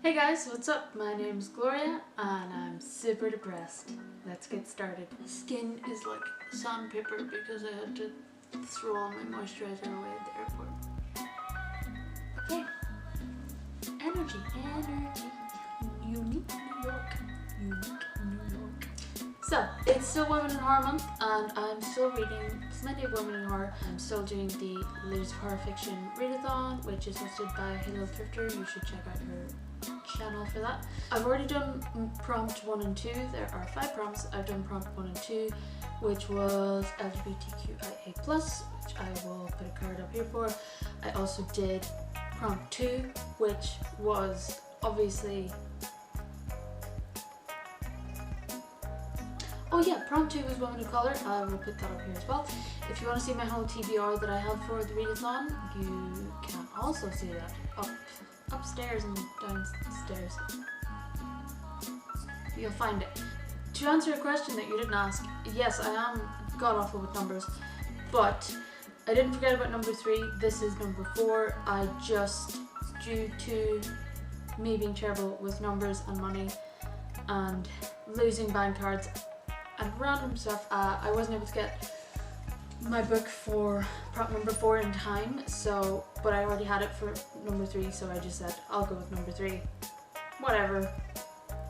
Hey guys, what's up? My name's Gloria and I'm super depressed. Let's get started. Skin is like sandpaper because I had to throw all my moisturizer away at the airport. Okay. Energy. Unique New York. So, it's still Women in Horror Month and I'm still reading plenty of women in horror. I'm still doing the LOHF Horror Fiction Readathon, which is hosted by Hello Thrifter. You should check out her channel for that. I've already done prompt 1 and 2. There are 5 prompts. I've done prompt 1 and 2, which was LGBTQIA+, which I will put a card up here for. I also did prompt 2, which was obviously... Oh yeah, prompt 2 was women of colour. I will put that up here as well. If you want to see my whole TBR that I have for the readathon, you can also see that upstairs and downstairs. You'll find it. To answer a question that you didn't ask, yes, I am god awful with numbers, but I didn't forget about number 3. This is number 4. I just, due to me being terrible with numbers and money and losing bank cards and random stuff, I wasn't able to get my book for prompt number 4 in time, so, but I already had it for number 3, so I just said I'll go with number 3. Whatever.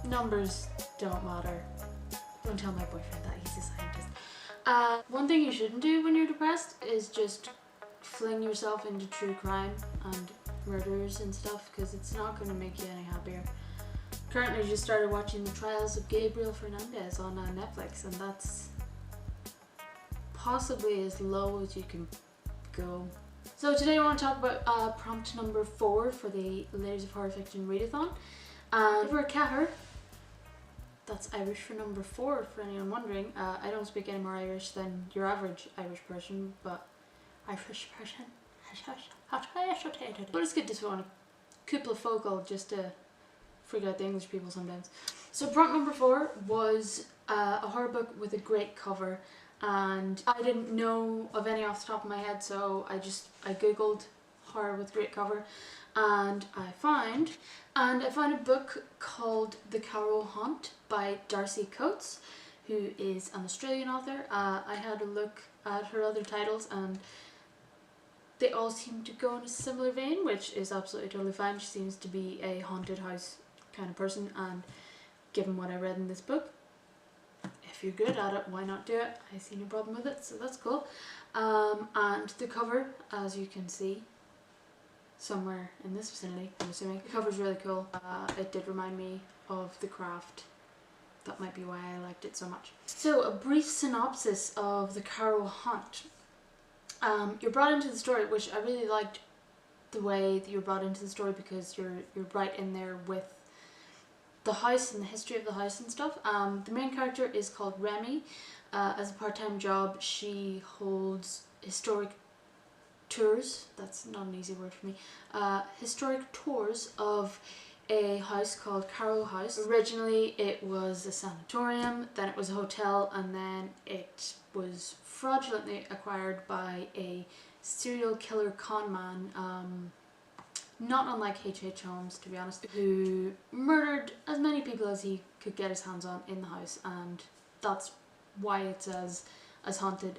Numbers don't matter. Don't tell my boyfriend that, he's a scientist. One thing you shouldn't do when you're depressed is just fling yourself into true crime and murders and stuff, because it's not going to make you any happier. Currently just started watching The Trials of Gabriel Fernandez on Netflix, and that's possibly as low as you can go. So today I want to talk about prompt number 4 for the LOHF Horror Fiction Readathon. And for carrow, that's Irish for number 4 for anyone wondering. I don't speak any more Irish than your average Irish person, but Irish person. But it's good to throw in a couple of focal just to freak out the English people sometimes. So prompt number 4 was a horror book with a great cover, and I didn't know of any off the top of my head, so I googled horror with great cover, and I found a book called The Carrow Haunt by Darcy Coates, who is an Australian author. I had a look at her other titles and they all seem to go in a similar vein, which is absolutely totally fine. She seems to be a haunted house kind of person, and given what I read in this book, if you're good at it, why not do it? I see no problem with it, so that's cool. And the cover, as you can see somewhere in this vicinity, I'm assuming, the cover's really cool. It did remind me of The Craft. That might be why I liked it so much. So a brief synopsis of The Carrow Haunt. You're brought into the story, which I really liked the way that you're brought into the story, because you're right in there with the house and the history of the house and stuff. The main character is called Remy. As a part-time job, she holds historic tours, that's not an easy word for me, historic tours of a house called Carrow House. Originally it was a sanatorium, then it was a hotel, and then it was fraudulently acquired by a serial killer con man, not unlike H.H. Holmes, to be honest, who murdered as many people as he could get his hands on in the house, and that's why it's as haunted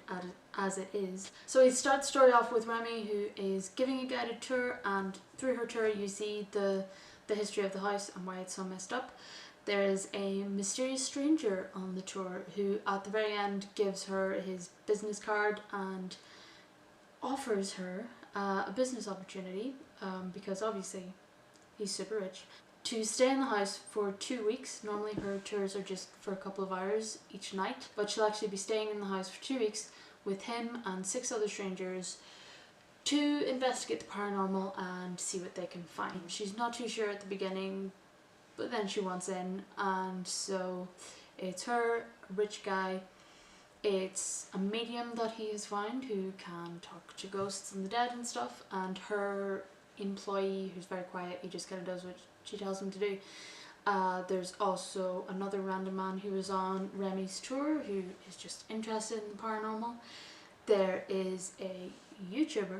as it is. So he starts the story off with Remy, who is giving a guided tour, and through her tour you see the history of the house and why it's so messed up. There is a mysterious stranger on the tour who at the very end gives her his business card and offers her a business opportunity, because obviously he's super rich, to stay in the house for 2 weeks. Normally her tours are just for a couple of hours each night, but she'll actually be staying in the house for 2 weeks with him and 6 other strangers to investigate the paranormal and see what they can find. She's not too sure at the beginning, but then she wants in, and so it's her, a rich guy, it's a medium that he has found who can talk to ghosts and the dead and stuff, and her employee who's very quiet, he just kind of does what she tells him to do. There's also another random man who was on Remy's tour who is just interested in the paranormal. There is a YouTuber,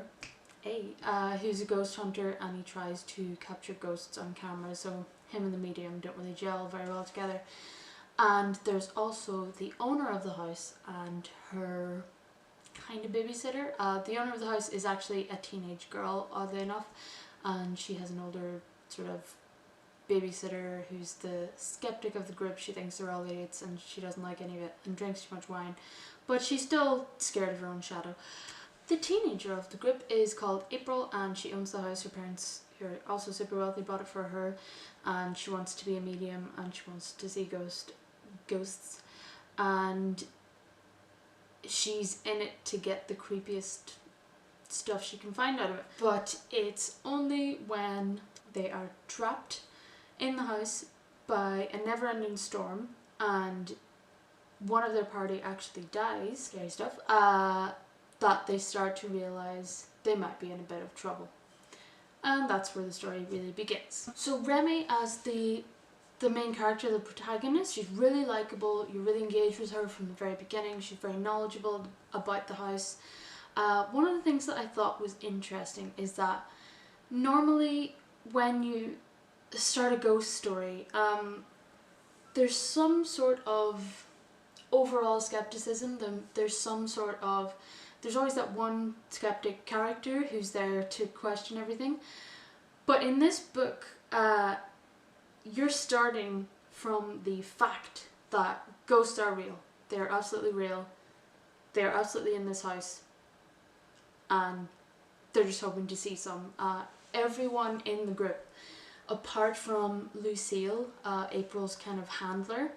who's a ghost hunter, and he tries to capture ghosts on camera, so him and the medium don't really gel very well together. And there's also the owner of the house and her kind of babysitter. The owner of the house is actually a teenage girl, oddly enough, and she has an older sort of babysitter who's the skeptic of the group. She thinks they're all idiots and she doesn't like any of it and drinks too much wine, but she's still scared of her own shadow. The teenager of the group is called April, and she owns the house. Her parents, who are also super wealthy, bought it for her, and she wants to be a medium and she wants to see ghosts, and she's in it to get the creepiest stuff she can find out of it. But it's only when they are trapped in the house by a never-ending storm and one of their party actually dies, scary stuff, that they start to realise they might be in a bit of trouble. And that's where the story really begins. So Remy, as the main character, the protagonist, she's really likeable. You're really engaged with her from the very beginning. She's very knowledgeable about the house. One of the things that I thought was interesting is that normally when you start a ghost story, there's some sort of overall skepticism. There's always that one skeptic character who's there to question everything. But in this book, you're starting from the fact that ghosts are real. They're absolutely real. They're absolutely in this house. And they're just hoping to see some. Everyone in the group, apart from Lucille, April's kind of handler,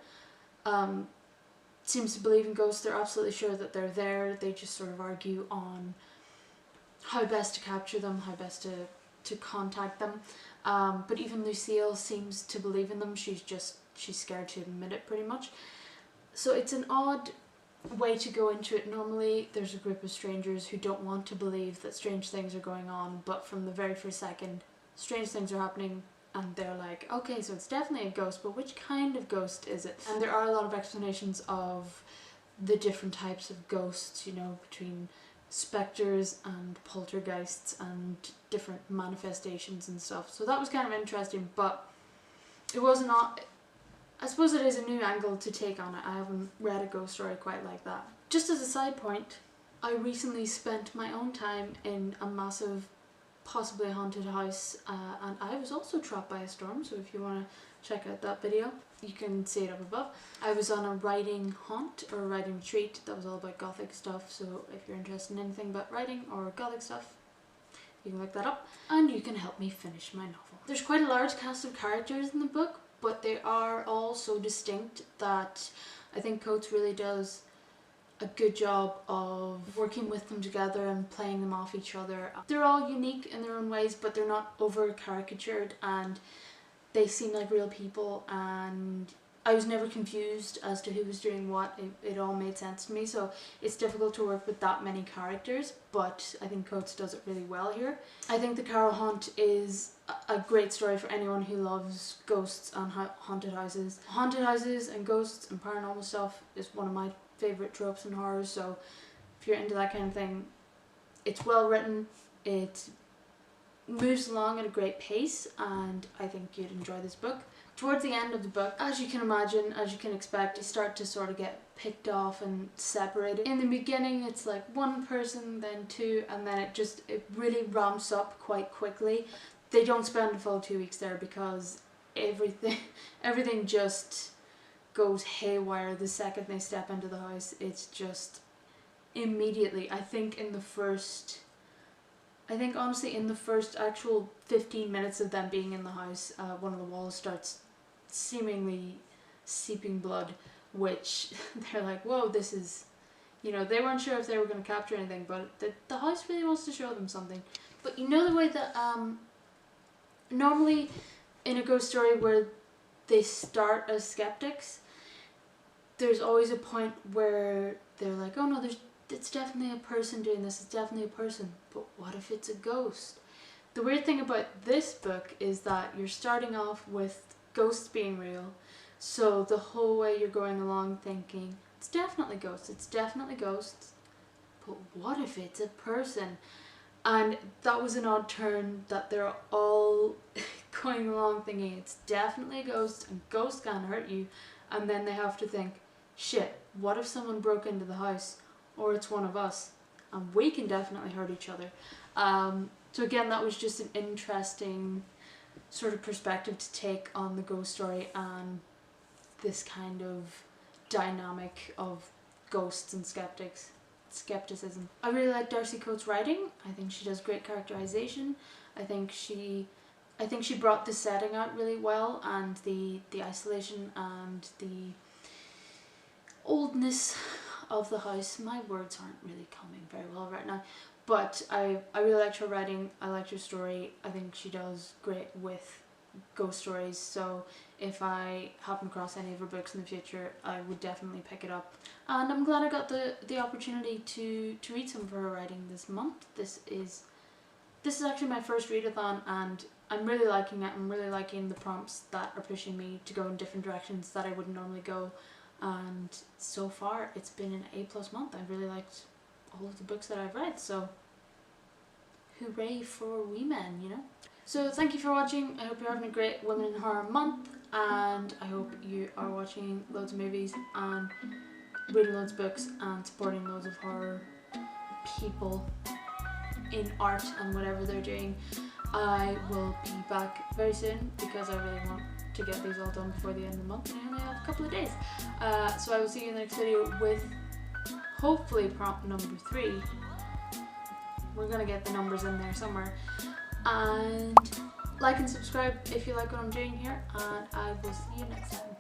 seems to believe in ghosts. They're absolutely sure that they're there. They just sort of argue on how best to capture them, how best to contact them. But even Lucille seems to believe in them. She's scared to admit it, pretty much. So it's an odd way to go into it. Normally there's a group of strangers who don't want to believe that strange things are going on, but from the very first second strange things are happening and they're like, okay, so it's definitely a ghost, but which kind of ghost is it? And there are a lot of explanations of the different types of ghosts, you know, between spectres and poltergeists and different manifestations and stuff. So that was kind of interesting, but it wasn't. I suppose it is a new angle to take on it. I haven't read a ghost story quite like that. Just as a side point, I recently spent my own time in a massive, possibly haunted house, and I was also trapped by a storm, so if you want to check out that video, you can see it up above. I was on a writing haunt, or a writing retreat, that was all about gothic stuff, so if you're interested in anything about writing or gothic stuff, you can look that up, and you can help me finish my novel. There's quite a large cast of characters in the book, but they are all so distinct that I think Coates really does a good job of working with them together and playing them off each other. They're all unique in their own ways, but they're not over caricatured, and they seem like real people, and I was never confused as to who was doing what. It all made sense to me, so it's difficult to work with that many characters, but I think Coates does it really well here. I think The Carrow Haunt is a great story for anyone who loves ghosts and haunted houses. Haunted houses and ghosts and paranormal stuff is one of my favourite tropes in horror, so if you're into that kind of thing, it's well written, it moves along at a great pace, and I think you'd enjoy this book. Towards the end of the book, as you can imagine, as you can expect, you start to sort of get picked off and separated. In the beginning it's like one person, then two, and then it really ramps up quite quickly. They don't spend a full 2 weeks there because everything just goes haywire the second they step into the house. It's just immediately, I think honestly in the first actual 15 minutes of them being in the house, one of the walls starts seemingly seeping blood, which they're like, whoa, this is, you know, they weren't sure if they were going to capture anything, but the house really wants to show them something. But you know the way that normally in a ghost story where they start as skeptics, there's always a point where they're like, oh no, it's definitely a person doing this, it's definitely a person, but what if it's a ghost? The weird thing about this book is that you're starting off with ghosts being real, so the whole way you're going along thinking, it's definitely ghosts, but what if it's a person? And that was an odd turn, that they're all going along thinking it's definitely a ghost and ghosts can't hurt you, and then they have to think, shit, what if someone broke into the house, or it's one of us and we can definitely hurt each other. So again, that was just an interesting sort of perspective to take on the ghost story and this kind of dynamic of ghosts and skepticism. I really like Darcy Coates' writing. I think she does great characterization. I think she brought the setting out really well, and the isolation and the oldness of the house. My words aren't really coming very well right now, but I really liked her writing. I liked her story. I think she does great with ghost stories, so if I happen across any of her books in the future, I would definitely pick it up. And I'm glad I got the opportunity to read some of her writing this month. This is actually my first readathon, and I'm really liking it. I'm really liking the prompts that are pushing me to go in different directions that I wouldn't normally go, and so far it's been an A+ month. I really liked all of the books that I've read, so hooray for wee men, you know? So thank you for watching. I hope you're having a great Women in Horror month, and I hope you are watching loads of movies and reading loads of books and supporting loads of horror people in art and whatever they're doing. I will be back very soon because I really want to get these all done before the end of the month, and I only have a couple of days. So I will see you in the next video with hopefully prompt number 3. We're gonna get the numbers in there somewhere. And like and subscribe if you like what I'm doing here, and I will see you next time.